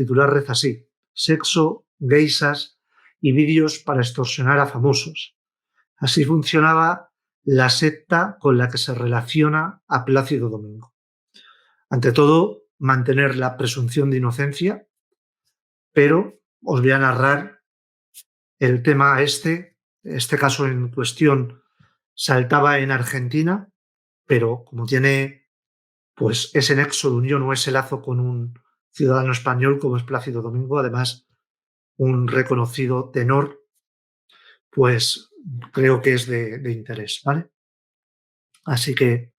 titular reza así: sexo, geishas y vídeos para extorsionar a famosos. Así funcionaba la secta con la que se relaciona a Plácido Domingo. Ante todo, mantener la presunción de inocencia, pero os voy a narrar el tema este caso en cuestión saltaba en Argentina, pero como tiene pues ese nexo de unión o ese lazo con un ciudadano español como es Plácido Domingo, además un reconocido tenor, pues creo que es de interés, ¿vale? Así que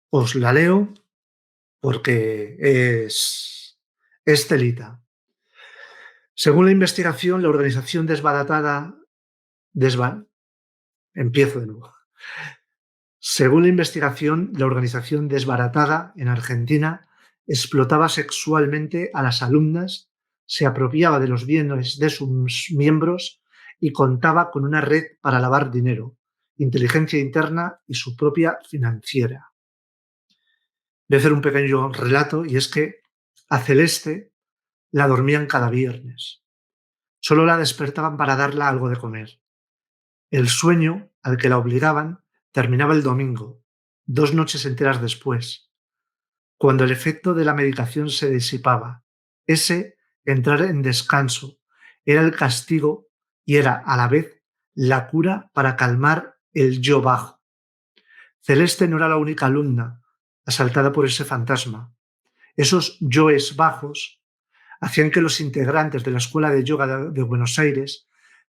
os la leo porque es telita. Según la investigación, la organización empiezo de nuevo. Según la investigación, la organización Desbaratada en Argentina explotaba sexualmente a las alumnas, se apropiaba de los bienes de sus miembros y contaba con una red para lavar dinero, inteligencia interna y su propia financiera. Voy a hacer un pequeño relato y es que a Celeste la dormían cada viernes. Solo la despertaban para darle algo de comer. El sueño al que la obligaban terminaba el domingo, 2 noches enteras después, cuando el efecto de la medicación se disipaba. Ese entrar en descanso era el castigo y era a la vez la cura para calmar el yo bajo. Celeste no era la única alumna asaltada por ese fantasma. Esos yoes bajos hacían que los integrantes de la Escuela de Yoga de Buenos Aires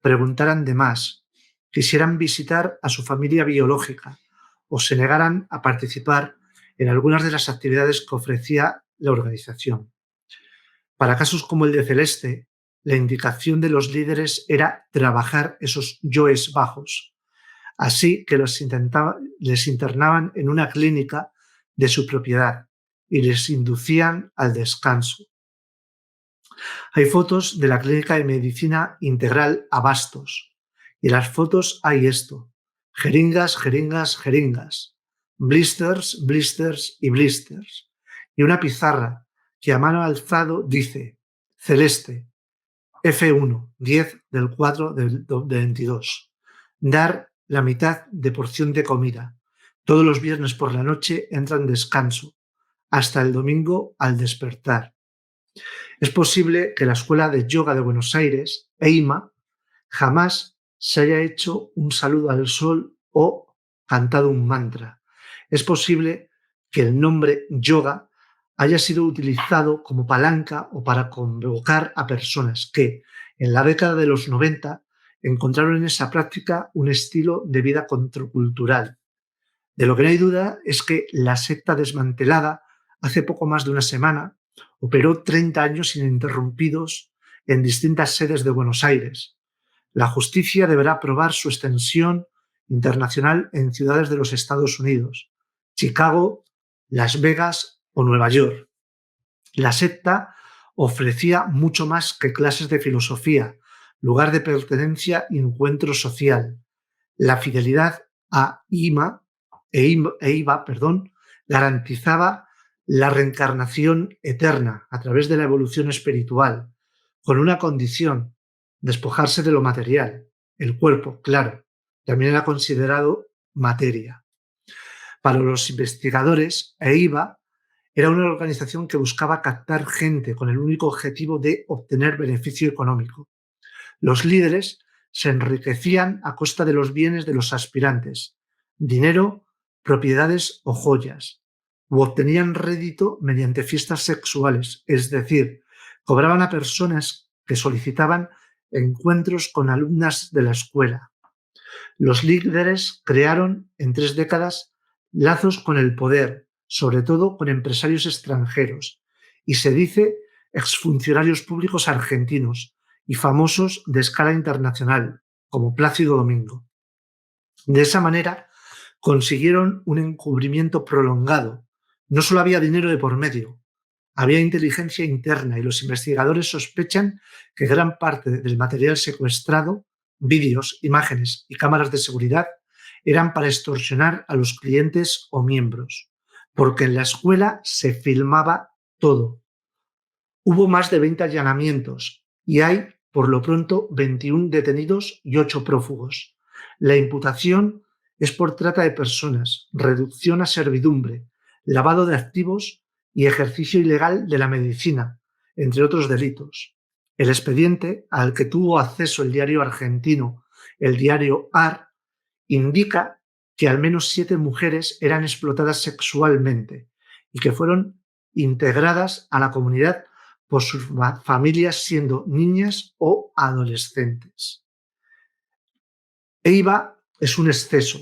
preguntaran de más, quisieran visitar a su familia biológica o se negaran a participar en algunas de las actividades que ofrecía la organización. Para casos como el de Celeste, la indicación de los líderes era trabajar esos yoes bajos, así que les internaban en una clínica de su propiedad y les inducían al descanso. Hay fotos de la clínica de medicina integral Abastos y en las fotos hay esto: jeringas, jeringas, jeringas, blisters, blisters y blisters, y una pizarra que a mano alzado dice: Celeste, F1, 10 del 4 del 22. Dar la mitad de porción de comida. Todos los viernes por la noche entra en descanso, hasta el domingo al despertar. Es posible que la Escuela de Yoga de Buenos Aires, EIMA, jamás se haya hecho un saludo al sol o cantado un mantra. Es posible que el nombre yoga haya sido utilizado como palanca o para convocar a personas que, en la década de los 90, encontraron en esa práctica un estilo de vida contracultural. De lo que no hay duda es que la secta desmantelada hace poco más de una semana operó 30 años ininterrumpidos en distintas sedes de Buenos Aires. La justicia deberá probar su extensión internacional en ciudades de los Estados Unidos, Chicago, Las Vegas o Nueva York. La secta ofrecía mucho más que clases de filosofía, lugar de pertenencia y encuentro social. La fidelidad a EIVA garantizaba la reencarnación eterna a través de la evolución espiritual, con una condición: despojarse de lo material. El cuerpo, claro, también era considerado materia. Para los investigadores, EIVA era una organización que buscaba captar gente con el único objetivo de obtener beneficio económico. Los líderes se enriquecían a costa de los bienes de los aspirantes, dinero, propiedades o joyas, u obtenían rédito mediante fiestas sexuales, es decir, cobraban a personas que solicitaban encuentros con alumnas de la escuela. Los líderes crearon en 3 décadas lazos con el poder, sobre todo con empresarios extranjeros, y se dice exfuncionarios públicos argentinos y famosos de escala internacional, como Plácido Domingo. De esa manera consiguieron un encubrimiento prolongado. No solo había dinero de por medio, había inteligencia interna y los investigadores sospechan que gran parte del material secuestrado, vídeos, imágenes y cámaras de seguridad, eran para extorsionar a los clientes o miembros, porque en la escuela se filmaba todo. Hubo más de 20 allanamientos y hay, por lo pronto, 21 detenidos y 8 prófugos. La imputación es por trata de personas, reducción a servidumbre, lavado de activos y ejercicio ilegal de la medicina, entre otros delitos. El expediente, al que tuvo acceso el diario argentino, el diario AR, indica que al menos 7 mujeres eran explotadas sexualmente y que fueron integradas a la comunidad por sus familias siendo niñas o adolescentes. EIVA es un exceso,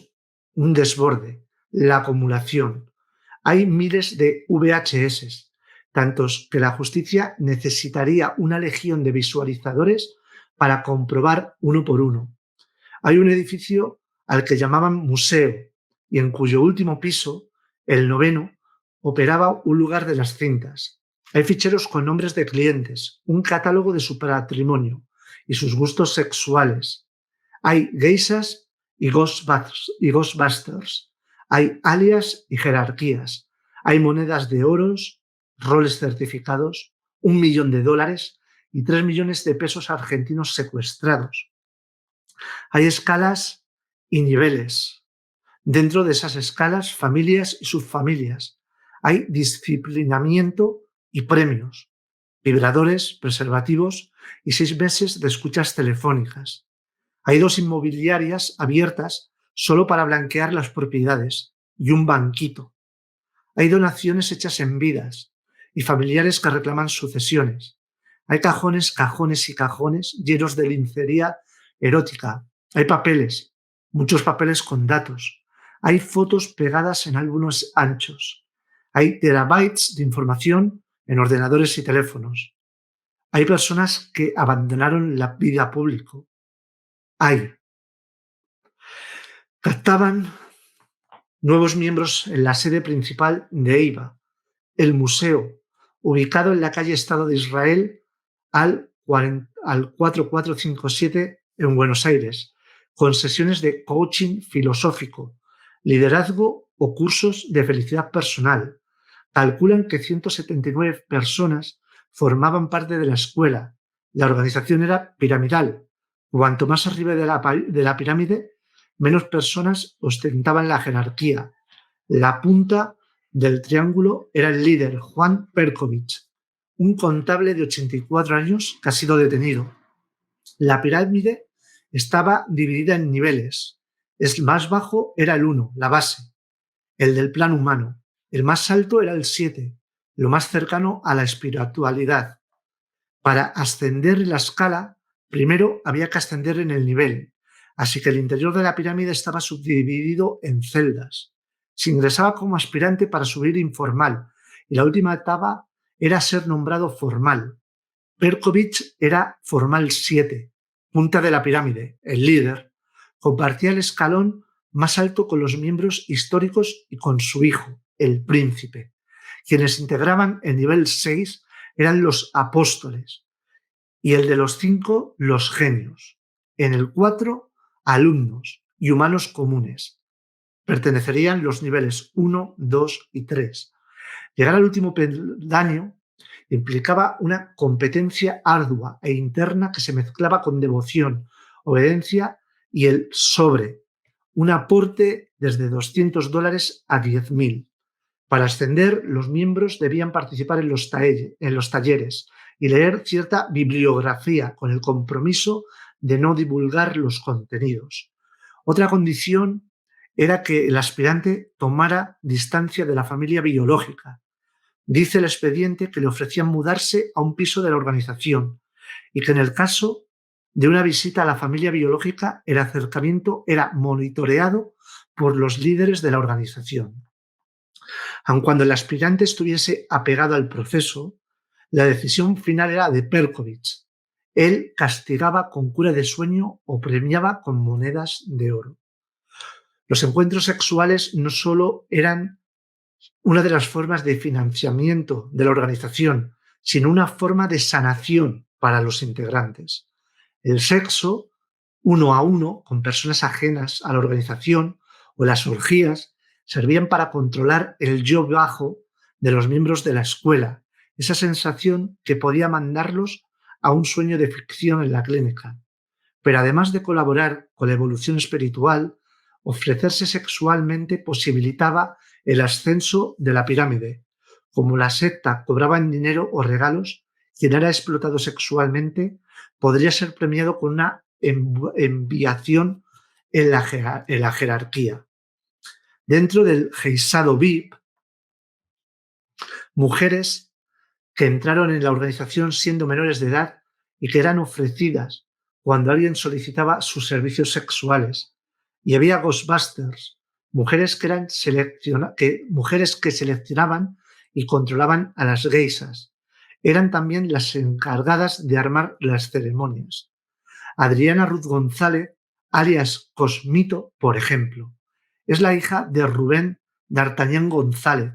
un desborde, la acumulación. Hay miles de VHS, tantos que la justicia necesitaría una legión de visualizadores para comprobar uno por uno. Hay un edificio al que llamaban museo y en cuyo último piso, el noveno, operaba un lugar de las cintas. Hay ficheros con nombres de clientes, un catálogo de su patrimonio y sus gustos sexuales. Hay geishas y ghostbusters. Hay alias y jerarquías. Hay monedas de oros, roles certificados, $1.000.000 y 3 millones de pesos argentinos secuestrados. Hay escalas y niveles. Dentro de esas escalas, familias y subfamilias. Hay disciplinamiento y premios, vibradores, preservativos y 6 meses de escuchas telefónicas. Hay 2 inmobiliarias abiertas solo para blanquear las propiedades y un banquito. Hay donaciones hechas en vidas y familiares que reclaman sucesiones. Hay cajones, cajones y cajones llenos de lencería erótica. Hay papeles, muchos papeles con datos. Hay fotos pegadas en álbumes anchos. Hay terabytes de información en ordenadores y teléfonos. Hay personas que abandonaron la vida pública. Captaban nuevos miembros en la sede principal de EIVA, el museo, ubicado en la calle Estado de Israel al 4457 en Buenos Aires, con sesiones de coaching filosófico, liderazgo o cursos de felicidad personal. Calculan que 179 personas formaban parte de la escuela. La organización era piramidal. Cuanto más arriba de la pirámide, menos personas ostentaban la jerarquía. La punta del triángulo era el líder, Juan Perkovich, un contable de 84 años que ha sido detenido. La pirámide estaba dividida en niveles. El más bajo era el 1, la base, el del plan humano. El más alto era el 7, lo más cercano a la espiritualidad. Para ascender en la escala, primero había que ascender en el nivel, así que el interior de la pirámide estaba subdividido en celdas. Se ingresaba como aspirante para subir informal y la última etapa era ser nombrado formal. Perkovich era formal 7, punta de la pirámide, el líder. Compartía el escalón más alto con los miembros históricos y con su hijo, el príncipe. Quienes integraban el nivel 6 eran los apóstoles y el de los 5 los genios. En el 4 alumnos y humanos comunes. Pertenecerían los niveles 1, 2 y 3. Llegar al último peldaño implicaba una competencia ardua e interna que se mezclaba con devoción, obediencia y el sobre, un aporte desde $200 a 10.000. Para ascender, los miembros debían participar en los talleres y leer cierta bibliografía con el compromiso de no divulgar los contenidos. Otra condición era que el aspirante tomara distancia de la familia biológica. Dice el expediente que le ofrecían mudarse a un piso de la organización y que en el caso de una visita a la familia biológica el acercamiento era monitoreado por los líderes de la organización. Aun cuando el aspirante estuviese apegado al proceso, la decisión final era de Perkovich. Él castigaba con cura de sueño o premiaba con monedas de oro. Los encuentros sexuales no solo eran una de las formas de financiamiento de la organización, sino una forma de sanación para los integrantes. El sexo, uno a uno, con personas ajenas a la organización, o las orgías, servían para controlar el yo bajo de los miembros de la escuela esa sensación que podía mandarlos a un sueño de ficción en la clínica. Pero además de colaborar con la evolución espiritual, ofrecerse sexualmente posibilitaba el ascenso de la pirámide. Como la secta cobraba en dinero o regalos, quien era explotado sexualmente podría ser premiado con una enviación en la jerarquía. Dentro del Heisado VIP, mujeres que entraron en la organización siendo menores de edad y que eran ofrecidas cuando alguien solicitaba sus servicios sexuales. Y había Ghostbusters, mujeres mujeres que seleccionaban y controlaban a las geisas. Eran también las encargadas de armar las ceremonias. Adriana Ruth González, alias Cosmito, por ejemplo, es la hija de Rubén D'Artagnan González,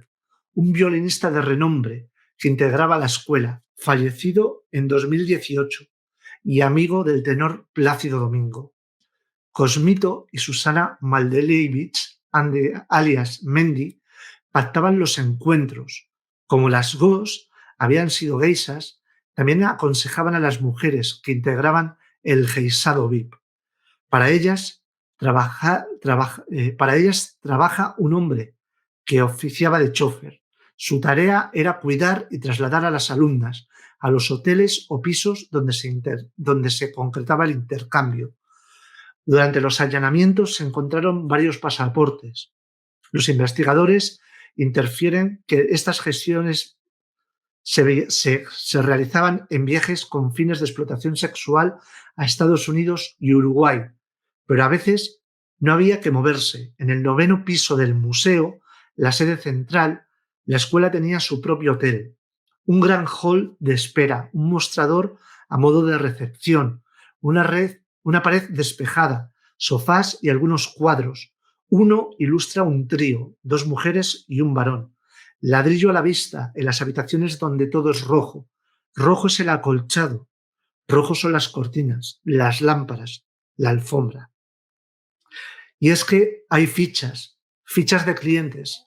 un violinista de renombre que integraba la escuela, fallecido en 2018, y amigo del tenor Plácido Domingo. Cosmito y Susana Maldelevich, alias Mendy, pactaban los encuentros. Como las Ghosts habían sido geisas, también aconsejaban a las mujeres que integraban el geisado VIP. Para ellas trabaja un hombre que oficiaba de chofer. Su tarea era cuidar y trasladar a las alumnas a los hoteles o pisos donde se concretaba el intercambio. Durante los allanamientos se encontraron varios pasaportes. Los investigadores infieren que estas gestiones se realizaban en viajes con fines de explotación sexual a Estados Unidos y Uruguay, pero a veces no había que moverse. En el 9º piso del museo, la sede central, la escuela tenía su propio hotel, un gran hall de espera, un mostrador a modo de recepción, una pared despejada, sofás y algunos cuadros. Uno ilustra un trío, 2 mujeres y un varón. Ladrillo a la vista en las habitaciones donde todo es rojo. Rojo es el acolchado, rojos son las cortinas, las lámparas, la alfombra. Y es que hay fichas de clientes.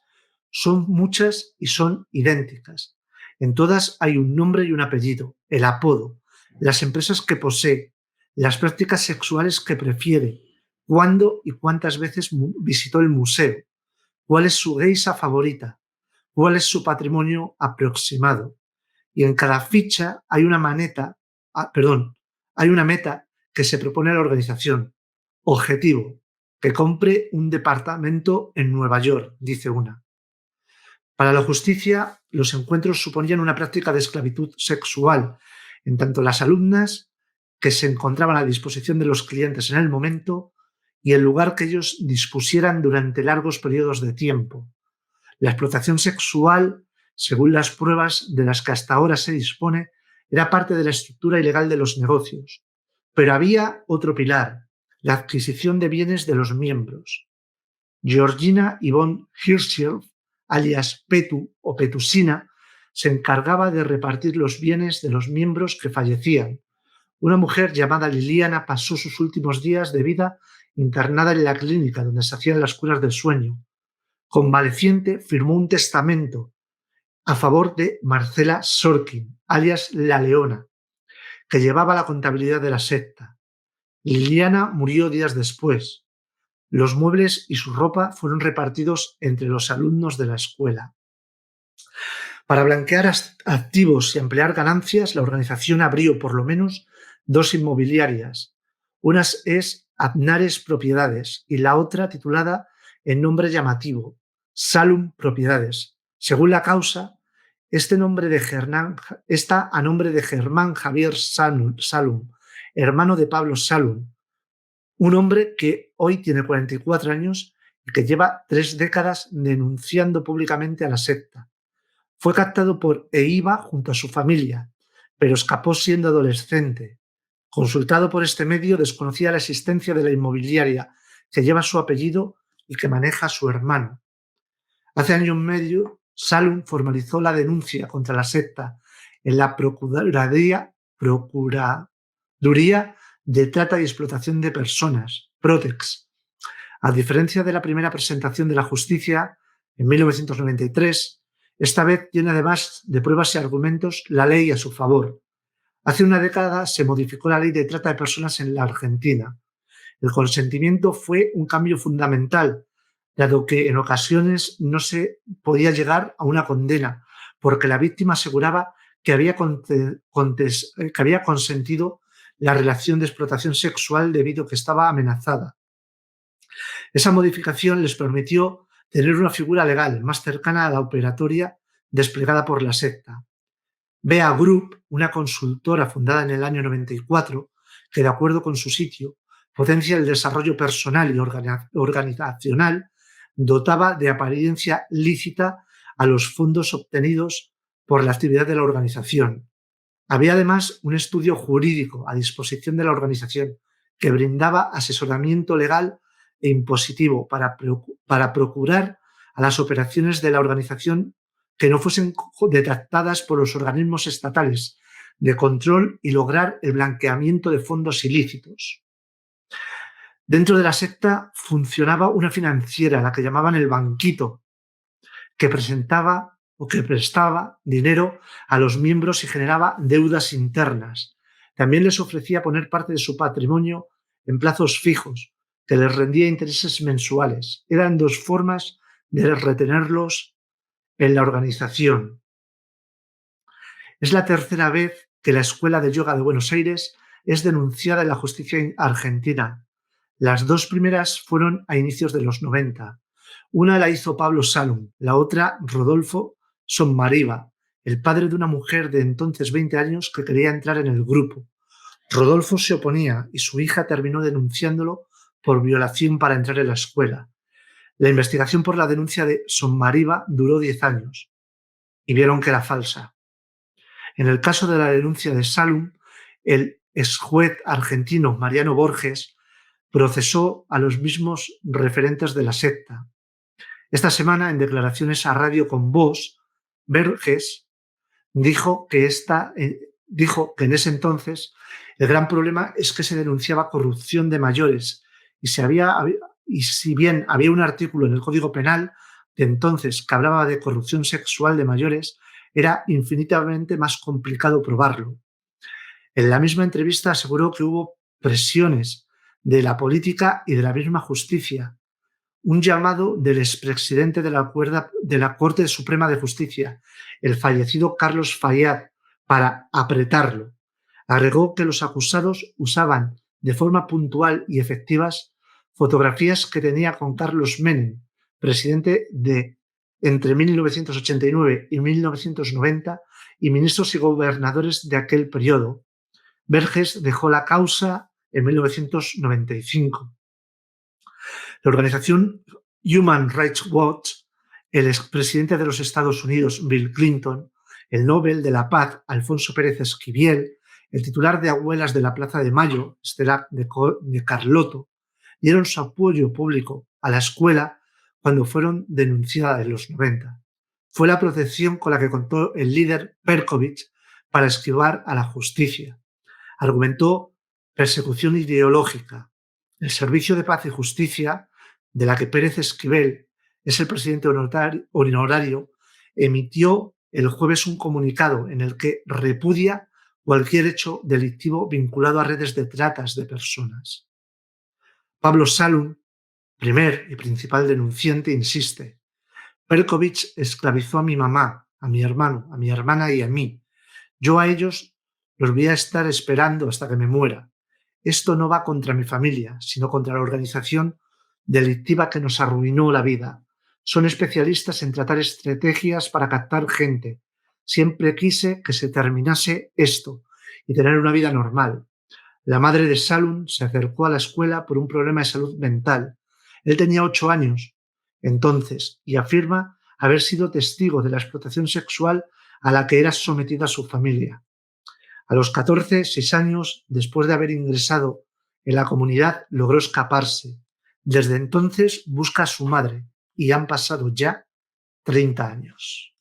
Son muchas y son idénticas. En todas hay un nombre y un apellido, el apodo, las empresas que posee, las prácticas sexuales que prefiere, cuándo y cuántas veces visitó el museo, cuál es su geisha favorita, cuál es su patrimonio aproximado. Y en cada ficha hay una meta que se propone a la organización. Objetivo, que compre un departamento en Nueva York, dice una. Para la justicia, los encuentros suponían una práctica de esclavitud sexual, en tanto las alumnas que se encontraban a disposición de los clientes en el momento y el lugar que ellos dispusieran durante largos periodos de tiempo. La explotación sexual, según las pruebas de las que hasta ahora se dispone, era parte de la estructura ilegal de los negocios. Pero había otro pilar, la adquisición de bienes de los miembros. Georgina Yvonne Hirschfeld, alias Petu o Petusina, se encargaba de repartir los bienes de los miembros que fallecían. Una mujer llamada Liliana pasó sus últimos días de vida internada en la clínica donde se hacían las curas del sueño. Convaleciente, firmó un testamento a favor de Marcela Sorkin, alias La Leona, que llevaba la contabilidad de la secta. Liliana murió días después. Los muebles y su ropa fueron repartidos entre los alumnos de la escuela. Para blanquear activos y ampliar ganancias, la organización abrió por lo menos 2 inmobiliarias. Una es Aznares Propiedades y la otra titulada en nombre llamativo, Salum Propiedades. Según la causa, está a nombre de Germán Javier Salum, hermano de Pablo Salum, un hombre que hoy tiene 44 años y que lleva 3 décadas denunciando públicamente a la secta. Fue captado por EIVA junto a su familia, pero escapó siendo adolescente. Consultado por este medio, desconocía la existencia de la inmobiliaria que lleva su apellido y que maneja su hermano. Hace año y medio, Salum formalizó la denuncia contra la secta en la Procuraduría de Trata y Explotación de Personas, Protex. A diferencia de la primera presentación de la justicia, en 1993, Esta vez tiene además de pruebas y argumentos la ley a su favor. Hace una década se modificó la ley de trata de personas en la Argentina. El consentimiento fue un cambio fundamental, dado que en ocasiones no se podía llegar a una condena, porque la víctima aseguraba que que había consentido la relación de explotación sexual debido a que estaba amenazada. Esa modificación les permitió tener una figura legal más cercana a la operatoria desplegada por la secta. Bea Group, una consultora fundada en el año 94, que de acuerdo con su sitio potencia el desarrollo personal y organizacional, dotaba de apariencia lícita a los fondos obtenidos por la actividad de la organización. Había además un estudio jurídico a disposición de la organización que brindaba asesoramiento legal e impositivo para procurar a las operaciones de la organización que no fuesen detectadas por los organismos estatales de control y lograr el blanqueamiento de fondos ilícitos. Dentro de la secta funcionaba una financiera, la que llamaban el Banquito, que presentaba o que prestaba dinero a los miembros y generaba deudas internas. También les ofrecía poner parte de su patrimonio en plazos fijos, que les rendía intereses mensuales. Eran dos formas de retenerlos en la organización. Es la tercera vez que la Escuela de Yoga de Buenos Aires es denunciada en la justicia argentina. Las dos primeras fueron a inicios de los 90. Una la hizo Pablo Salum, la otra Rodolfo Sommariva, el padre de una mujer de entonces 20 años que quería entrar en el grupo. Rodolfo se oponía y su hija terminó denunciándolo por violación para entrar en la escuela. La investigación por la denuncia de Sommariva duró 10 años y vieron que era falsa. En el caso de la denuncia de Salum, el exjuez argentino Mariano Borges procesó a los mismos referentes de la secta. Esta semana, en declaraciones a Radio con Voz, Borges dijo que en ese entonces el gran problema es que se denunciaba corrupción de mayores y si bien había un artículo en el Código Penal de entonces que hablaba de corrupción sexual de mayores, era infinitamente más complicado probarlo. En la misma entrevista aseguró que hubo presiones de la política y de la misma justicia, un llamado del expresidente de la Corte Suprema de Justicia, el fallecido Carlos Fayad, para apretarlo. Agregó que los acusados usaban de forma puntual y efectivas fotografías que tenía con Carlos Menem, presidente de entre 1989 y 1990 y ministros y gobernadores de aquel periodo. Borges dejó la causa en 1995. La organización Human Rights Watch, el expresidente de los Estados Unidos, Bill Clinton, el Nobel de la Paz, Alfonso Pérez Esquivel, el titular de Abuelas de la Plaza de Mayo, Estela de Carlotto, dieron su apoyo público a la escuela cuando fueron denunciadas en los 90. Fue la protección con la que contó el líder Perkovich para esquivar a la justicia. Argumentó persecución ideológica. El Servicio de Paz y Justicia, de la que Pérez Esquivel es el presidente honorario, emitió el jueves un comunicado en el que repudia cualquier hecho delictivo vinculado a redes de tratas de personas. Pablo Salum, primer y principal denunciante, insiste: Perkovich esclavizó a mi mamá, a mi hermano, a mi hermana y a mí. Yo a ellos los voy a estar esperando hasta que me muera. Esto no va contra mi familia, sino contra la organización delictiva que nos arruinó la vida. Son especialistas en tratar estrategias para captar gente. Siempre quise que se terminase esto y tener una vida normal. La madre de Salum se acercó a la escuela por un problema de salud mental. Él tenía 8 años entonces y afirma haber sido testigo de la explotación sexual a la que era sometida su familia. A los 14, 6 años, después de haber ingresado en la comunidad, logró escaparse. Desde entonces busca a su madre y han pasado ya 30 años.